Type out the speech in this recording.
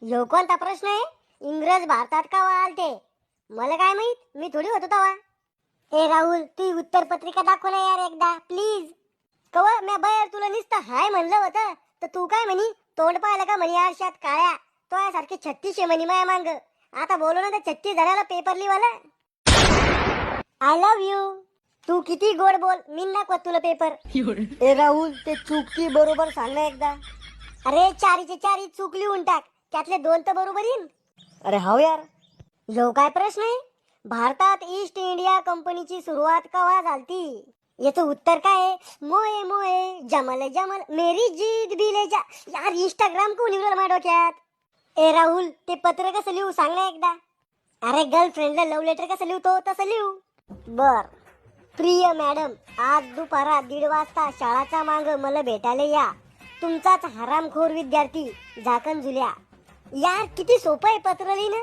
ह्यो कोणता प्रश्न आहे? इंग्रज भारतात का आलते? मला काय माहित, मी थोडी होतो तवा. ए राहुल, तू उत्तर पत्रिका दाखव ना यार एकदा प्लीज. कव मी बाहेर तुला नुसतं हाय म्हणलं होतं तर तू काय म्हणी? तोंड पाहिलं का म्हणी आरशात काळ्या? तो यासारखे 36 म्हणी माया मांग. आता बोलू ना तर 36 जणाला पेपर लिवाला. I love you. तू किती गोड बोल, मी नको तुला पेपर. ए राहुल, ते चुकी बरोबर सांग ना एकदा. अरे चारीचे चारी चूक लिहून टाक, त्यातले 2 तर बरोबर येईन. अरे हाव यार. ह्यो काय प्रश्न आहे? भारतात ईस्ट इंडिया कंपनीची सुरुवात केव्हा झालती? याचं उत्तर काय आहे? मोये मोये जमल जमल मेरी जीत भी ले जा. यार इंस्टाग्राम कोण लिहिलं माझ्या डोक्यात? ए राहुल, ते पत्र कसं लिहू सांग ना एकदा. अरे गर्लफ्रेंडला लव्ह लेटर कसं लिहतो तसं लिहू. बर. प्रिय मॅडम, आज दुपारा 1:30 वाजता शाळाच्या माग मला भेटायला या. तुमचाच हरामखोर विद्यार्थी झाकण झुल्या. यार किती सोपं आहे पत्र लिहिणं.